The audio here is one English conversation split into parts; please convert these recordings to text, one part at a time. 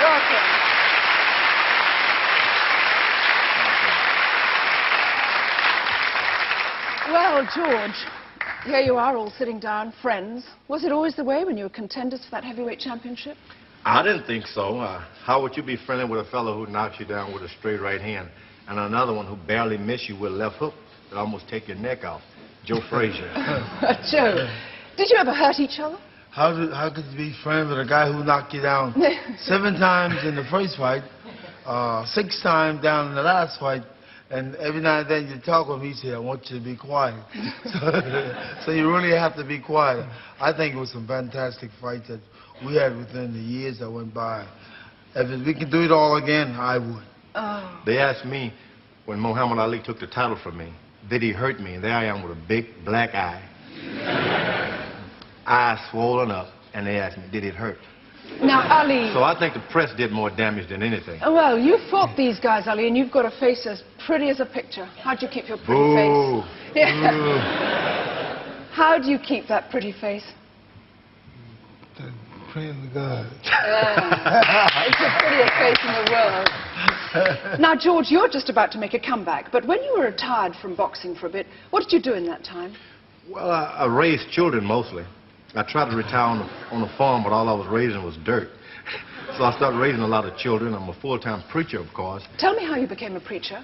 Welcome. Well, George, here you are all sitting down, friends. Was it always the way when you were contenders for that heavyweight championship? I didn't think so. How would you be friendly with a fellow who knocks you down with a straight right hand and another one who barely missed you with a left hook that almost take your neck off? Joe Frazier. Joe, did you ever hurt each other? How could you be friends with a guy who knocked you down 7 times in the first fight, 6 times down in the last fight, and every now and then you talk with him, he said, I want you to be quiet. So you really have to be quiet. I think it was some fantastic fights that we had within the years that went by. If we could do it all again, I would. Oh. They asked me when Muhammad Ali took the title from me, did he hurt me? And there I am with a big black eye. Eyes swollen up, and they asked me, did it hurt? Now, Ali... So I think the press did more damage than anything. Oh, well, you fought these guys, Ali, and you've got a face as pretty as a picture. How'd you keep your pretty Boo. face? Yeah. How do you keep that pretty face? Praying to God. It's the prettiest face in the world. Now, George, you're just about to make a comeback, but when you were retired from boxing for a bit, what did you do in that time? Well, I raised children mostly. I tried to retire on the farm, but all I was raising was dirt. So I started raising a lot of children. I'm a full-time preacher, of course. Tell me how you became a preacher.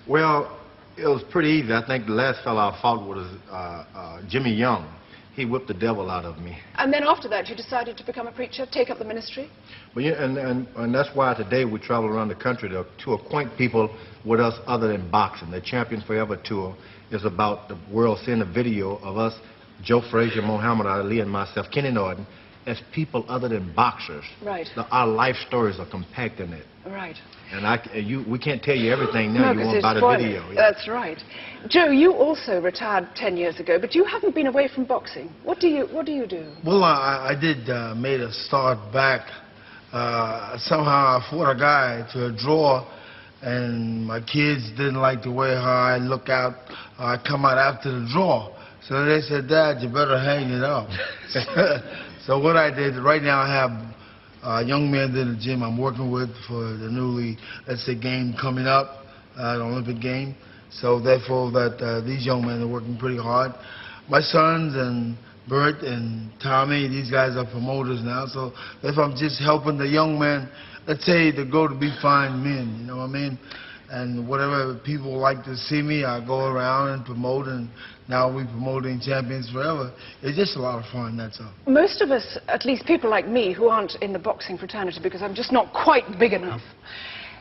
Well, it was pretty easy. I think the last fellow I fought was Jimmy Young. He whipped the devil out of me. And then after that, you decided to become a preacher, take up the ministry? But yeah, and that's why today we travel around the country to acquaint people with us other than boxing. The Champions Forever Tour is about the world seeing a video of us, Joe Frazier, Muhammad Ali, and myself, Kenny Norton, as people other than boxers. Right. Our life stories are compact in it. Right. And we can't tell you everything now. No, you want by the video. Yeah. That's right. Joe, you also retired 10 years ago, but you haven't been away from boxing. What do you do? Well, I did made a start back. Somehow I fought a guy to a draw, and my kids didn't like the way how I look out. I come out after the draw. So they said, Dad, you better hang it up. So what I did, right now I have young men in the gym I'm working with for the newly, let's say, game coming up, the Olympic game. So therefore that these young men are working pretty hard. My sons and Bert and Tommy, these guys are promoters now. So therefore I'm just helping the young men, let's say, to go to be fine men, you know what I mean? And whatever people like to see me, I go around and promote, and now we're promoting Champions Forever. It's just a lot of fun, that's all. Most of us, at least people like me, who aren't in the boxing fraternity because I'm just not quite big enough,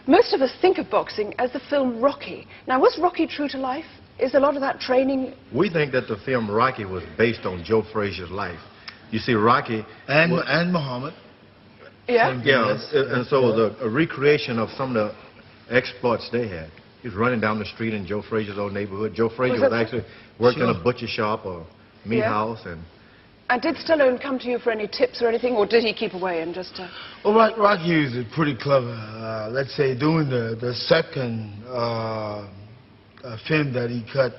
most of us think of boxing as the film Rocky. Now, was Rocky true to life? Is a lot of that training... We think that the film Rocky was based on Joe Frazier's life. You see, Rocky... And Muhammad. Yeah? Yeah, and so it was a recreation of some of the exploits they had. He was running down the street in Joe Frazier's old neighborhood. Joe Frazier was actually worked in a butcher shop or meat house. And did Stallone come to you for any tips or anything, or did he keep away and just... Well, Rocky is pretty clever. Let's say doing the second film that he cut,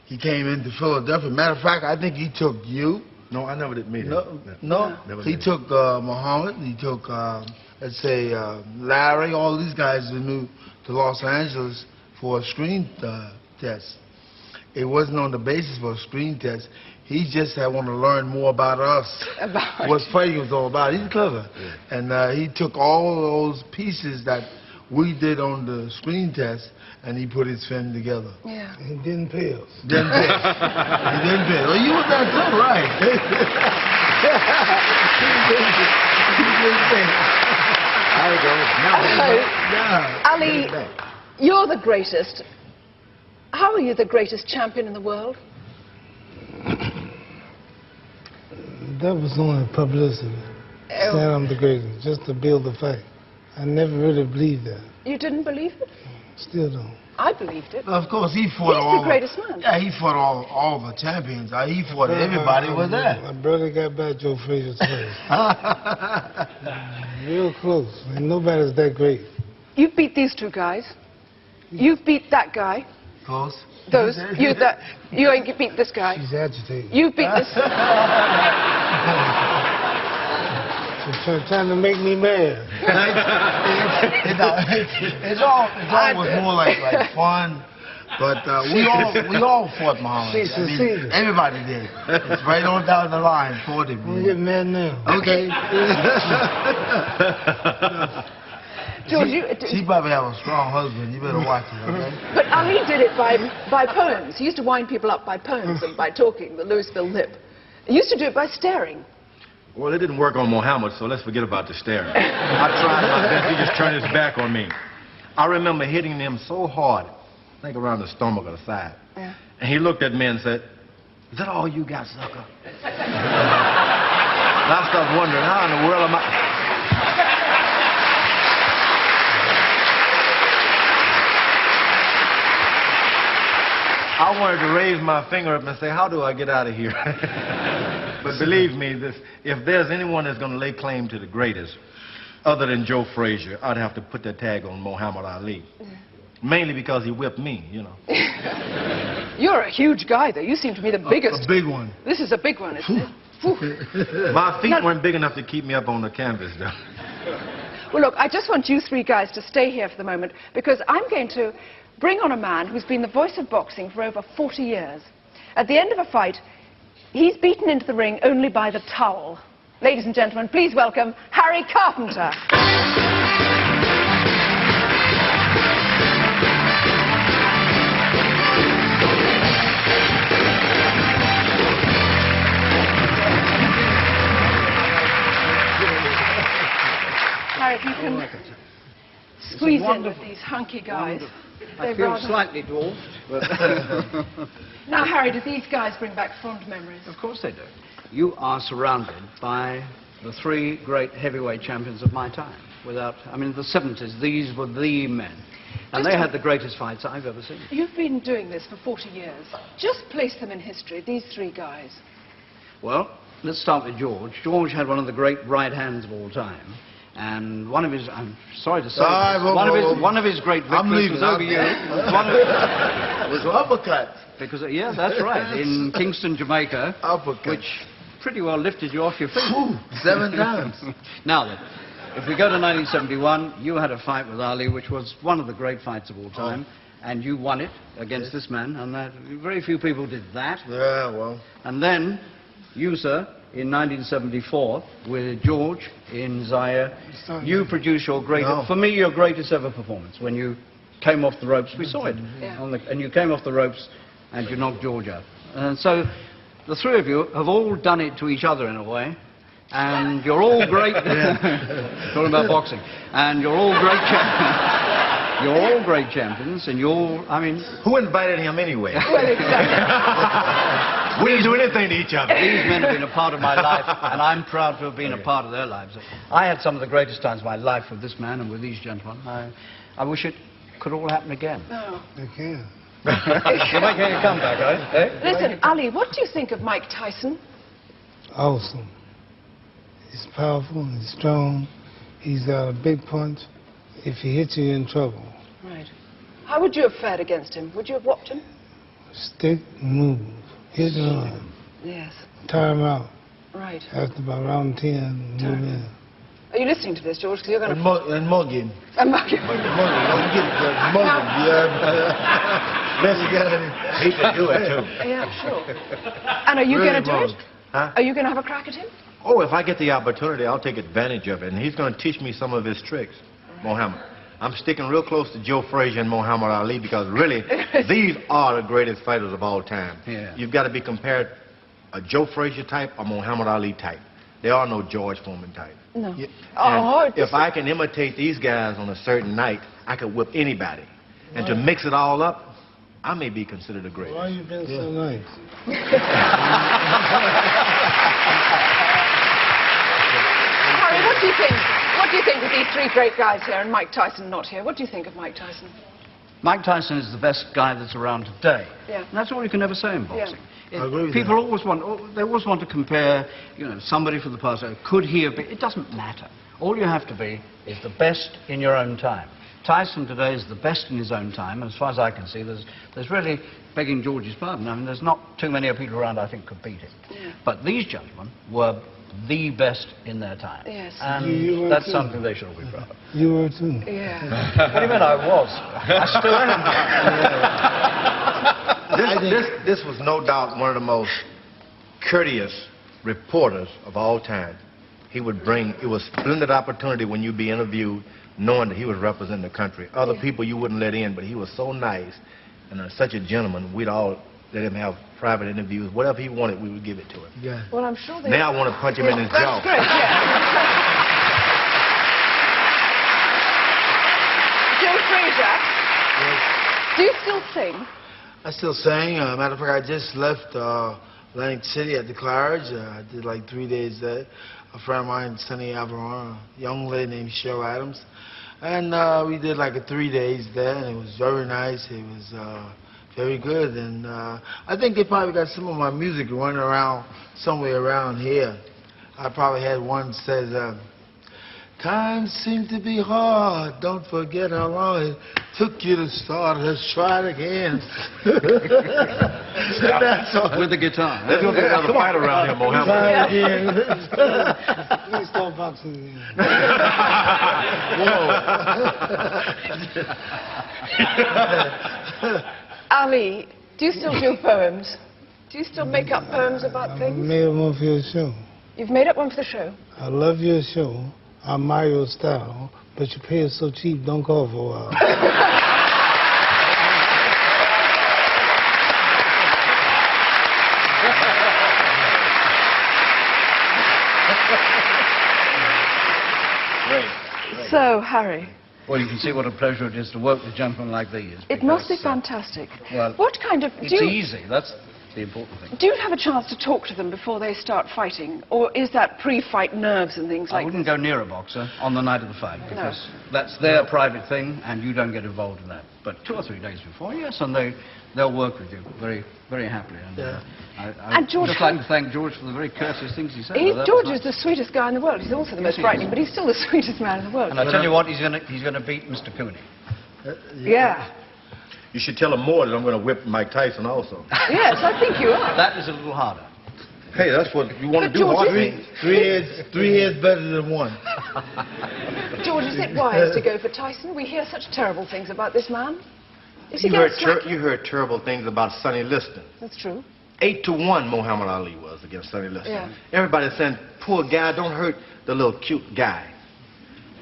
he came into Philadelphia. Matter of fact, I think he took you. No, I never did meet him. No. He took Muhammad, he took, let's say, Larry, all these guys who moved to Los Angeles for a screen test. It wasn't on the basis for a screen test. He just had wanted to learn more about us, what fighting was all about. He's clever. Yeah. And he took all those pieces that we did on the screen test, and he put his film together. Yeah. He didn't pay us. Didn't pay us. He didn't pay us. Well, you were not so right. Ali, you're the greatest. How are you the greatest champion in the world? That was only publicity. Saying I'm the greatest, just to build the fact. I never really believed that. You didn't believe it? Still don't. I believed it. Of course, he fought He's the greatest man. Yeah, he fought all the champions. He fought everybody was there. My brother got back Joe Frazier's first. Real close. And nobody's that great. You've beat these two guys. You've beat that guy. Close. Those. You ain't beat this guy. She's agitated. You've beat this. Trying to make me mad. It's always more like fun. But we all fought Muhammad. I mean, everybody did. It's right on down the line, fought him. I'm getting mad now. Okay. George, she probably have a strong husband. You better watch it, okay? But Ali did it by poems. He used to wind people up by poems and by talking, the Louisville lip. He used to do it by staring. Well, it didn't work on Muhammad, so let's forget about the staring. I tried my best. He just turned his back on me. I remember hitting him so hard, I think around the stomach or the side. Yeah. And he looked at me and said, "Is that all you got, sucker?" And I started wondering, how in the world am I... I wanted to raise my finger up and say, how do I get out of here? But believe me, if there's anyone that's going to lay claim to the greatest, other than Joe Frazier, I'd have to put that tag on Muhammad Ali. Mainly because he whipped me, you know. You're a huge guy, though. You seem to be the biggest. A big one. This is a big one, isn't it? My feet weren't big enough to keep me up on the canvas, though. Well, look, I just want you three guys to stay here for the moment, because I'm going to bring on a man who's been the voice of boxing for over 40 years. At the end of a fight, he's beaten into the ring only by the towel. Ladies and gentlemen, please welcome Harry Carpenter. Harry, if you can squeeze in with these hunky guys. I feel slightly dwarfed, but... Now, Harry, do these guys bring back fond memories? Of course they do. You are surrounded by the three great heavyweight champions of my time. I mean, the 70s, these were the men. And they had the greatest fights I've ever seen. You've been doing this for 40 years. Just place them in history, these three guys. Well, let's start with George. George had one of the great right hands of all time. And one of his, I'm sorry to say, one of his great victories was over you. Was uppercut. Because, yeah, that's right, in Kingston, Jamaica, which pretty well lifted you off your feet. Ooh, 7 times. Now then, if we go to 1971, you had a fight with Ali, which was one of the great fights of all time, and you won it against this man, and very few people did that. Yeah, well. And then, you, sir, in 1974, with George in Zaire, you produced your greatest, for me, your greatest ever performance, when you came off the ropes. We saw it. Yeah. And you came off the ropes, and you knocked George out. And so, the three of you have all done it to each other in a way, and you're all great. Talking about boxing, and you're all great champions. You're all great champions, and I mean... Who invited him anyway? Well, exactly. We didn't do anything to each other. These men have been a part of my life, and I'm proud to have been a part of their lives. I had some of the greatest times of my life with this man and with these gentlemen. I wish it could all happen again. No. It can. You're making a comeback, right? Eh? Listen, Ali, what do you think of Mike Tyson? Awesome. He's powerful, he's strong, he's got a big punch. If he hits you, you're in trouble. Right. How would you have fared against him? Would you have whopped him? Stick, move, hit and run. Yes. Tire him out. Right. After about round 10, move in. Are you listening to this, George? Because you're going to... And mug him. And mug him. Mug him. Don't get it, mug him. Yeah. Best you got it. Hate to do it, too. Yeah, sure. And are you Really going to do mug. it? Huh? Are you going to have a crack at him? Oh, if I get the opportunity, I'll take advantage of it. And he's going to teach me some of his tricks, Muhammad. I'm sticking real close to Joe Frazier and Muhammad Ali because really, these are the greatest fighters of all time. Yeah. You've got to be compared a Joe Frazier type or Muhammad Ali type. There are no George Foreman type. No. Yeah. Oh, If I can imitate these guys on a certain night, I could whip anybody. And to mix it all up, I may be considered a great. Why you been so nice? Harry, what do you think? What do you think of these three great guys here and Mike Tyson not here? What do you think of Mike Tyson? Mike Tyson is the best guy that's around today. Yeah. And that's all you can ever say in boxing. I agree with People always want to compare, you know, somebody from the past. Could he have been? It doesn't matter. All you have to be is the best in your own time. Tyson today is the best in his own time, and as far as I can see, there's really, begging George's pardon, I mean, there's not too many people around I think could beat him. Yeah. But these gentlemen were the best in their time. Yes. And You were that's too. something they should all be proud of. You were too. Yeah. What do you mean I was? I still am. This was no doubt one of the most courteous reporters of all time. He would bring, it was a splendid opportunity when you'd be interviewed, knowing that he was representing the country. Other people you wouldn't let in, but he was so nice and such a gentleman. We'd all let him have private interviews. Whatever he wanted, we would give it to him. Yeah. Well, I'm sure they... Now I want to punch him in his jaw. That's great, yeah. Joe Frazier, do you still sing? I still sing. Matter of fact, I just left Atlantic City at the Claridge. I did like 3 days there. A friend of mine, Sonny Avalon, a young lady named Cheryl Adams. And we did like 3 days there, and it was very nice. It was very good. And I think they probably got some of my music running around somewhere around here. I probably had one that says, times seem to be hard. Don't forget how long it took you to start. Let's try it again. That's all. With the guitar. There's going to be another fight around here, Mohammed. Try it again. Let's start boxing again. Ali, do you still do poems? Do you still make up poems about I things? made one for your show. You've made up one for the show? I love your show. I admire your style, but you pay it so cheap, don't call for a while. So, Harry, Well, you can see what a pleasure it is to work with gentlemen like these. it must be because, fantastic. well, What kind of... It's do you, easy. That's the important thing. do you have a chance to talk to them before they start fighting? Or is that pre-fight nerves and things I like wouldn't this? go near a boxer on the night of the fight because that's their private thing and you don't get involved in that. But 2 or 3 days before, yes, and they'll work with you very, very happily. And I And George, just like to thank George for the very courteous things he said. George is the sweetest guy in the world. He's also the most he frightening, is. but he's still the sweetest man in the world. And I tell you what, he's going to beat Mr. Cooney. Yeah. You should tell him more that I'm going to whip Mike Tyson also. Yes, I think you are. That is a little harder. Hey, that's what you want But to do. George, hard is things. Three heads better than one. George, is it wise to go for Tyson? We hear such terrible things about this man. Is he You getting heard, slack? you heard terrible things about Sonny Liston. That's true. 8-1 Muhammad Ali was against Sonny Liston. Yeah. Everybody saying, poor guy, don't hurt the little cute guy.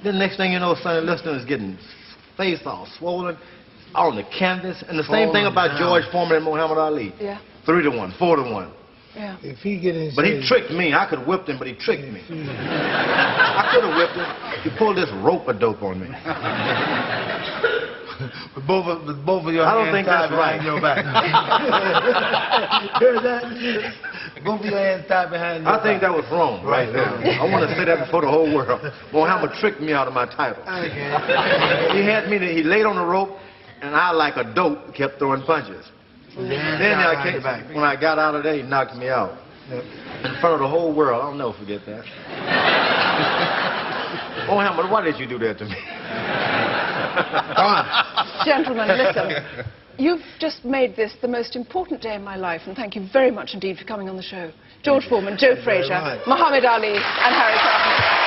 Then next thing you know, Sonny Liston is getting face all swollen on the canvas. And the same thing about George Foreman and Muhammad Ali. Yeah. 3-1, 4-1. Yeah. If he get in But he shape, tricked me. I could have whipped him, but he tricked me. I could have whipped him. He pulled this rope-a-dope on me. With both of your I don't hands think tied that's right. behind your back. Hear that? Both of your hands tied behind your I think that was wrong right there. I want to say that before the whole world. Muhammad tricked me out of my title. He had me, he laid on the rope, and I, like a dope, kept throwing punches. Then when I got out of there, he knocked me out. In front of the whole world. I'll never forget that. Muhammad, why did you do that to me? Gentlemen, listen. You've just made this the most important day in my life, and thank you very much indeed for coming on the show. George Foreman, Joe Frazier, Muhammad Ali, and Harry Carpenter.